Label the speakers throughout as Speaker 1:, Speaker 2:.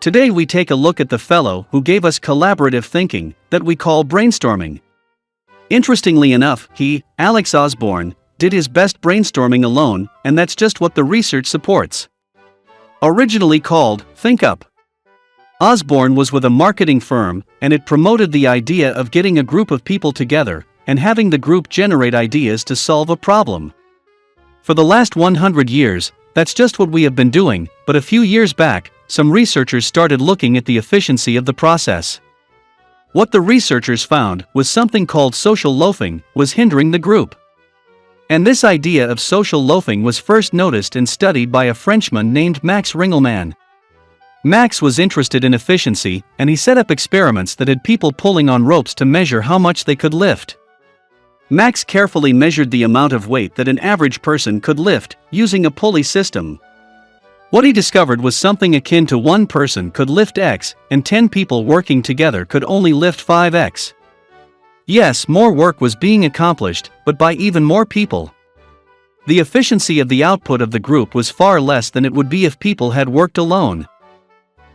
Speaker 1: Today we take a look at the fellow who gave us collaborative thinking that we call brainstorming. Interestingly enough, Alex Osborne, did his best brainstorming alone, and that's just what the research supports. Originally called ThinkUp, Osborne was with a marketing firm, and it promoted the idea of getting a group of people together and having the group generate ideas to solve a problem. For the last 100 years, that's just what we have been doing, but a few years back, some researchers started looking at the efficiency of the process. What the researchers found was something called social loafing was hindering the group. And this idea of social loafing was first noticed and studied by a Frenchman named Max Ringelmann. Max was interested in efficiency, and he set up experiments that had people pulling on ropes to measure how much they could lift. Max carefully measured the amount of weight that an average person could lift, using a pulley system. What he discovered was something akin to one person could lift X, and 10 people working together could only lift 5X. Yes, more work was being accomplished, but by even more people. The efficiency of the output of the group was far less than it would be if people had worked alone.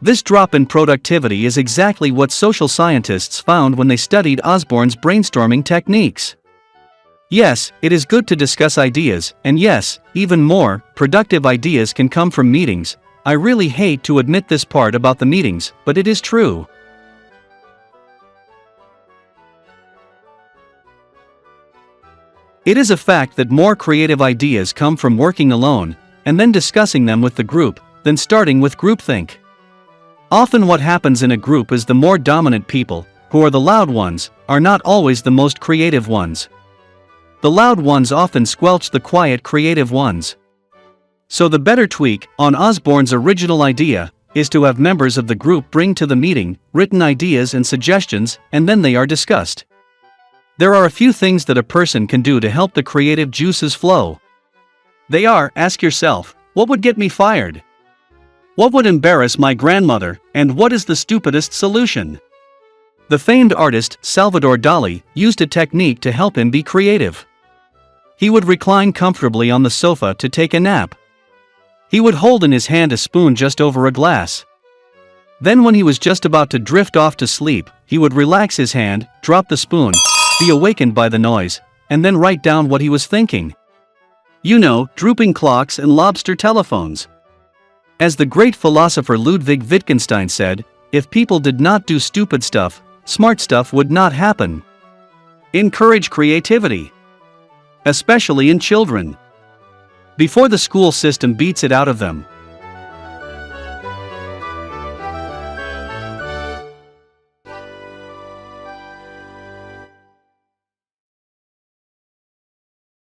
Speaker 1: This drop in productivity is exactly what social scientists found when they studied Osborne's brainstorming techniques. Yes, it is good to discuss ideas, and yes, even more, productive ideas can come from meetings. I really hate to admit this part about the meetings, but it is true. It is a fact that more creative ideas come from working alone, and then discussing them with the group, than starting with groupthink. Often what happens in a group is the more dominant people, who are the loud ones, are not always the most creative ones. The loud ones often squelch the quiet creative ones. So the better tweak on Osborne's original idea is to have members of the group bring to the meeting written ideas and suggestions, and then they are discussed. There are a few things that a person can do to help the creative juices flow. They are: ask yourself, what would get me fired? What would embarrass my grandmother, and what is the stupidest solution? The famed artist Salvador Dali used a technique to help him be creative. He would recline comfortably on the sofa to take a nap. He would hold in his hand a spoon just over a glass. Then when he was just about to drift off to sleep, he would relax his hand, drop the spoon, be awakened by the noise, and then write down what he was thinking. You know, drooping clocks and lobster telephones. As the great philosopher Ludwig Wittgenstein said, if people did not do stupid stuff, smart stuff would not happen. Encourage creativity, especially in children. Before the school system beats it out of them,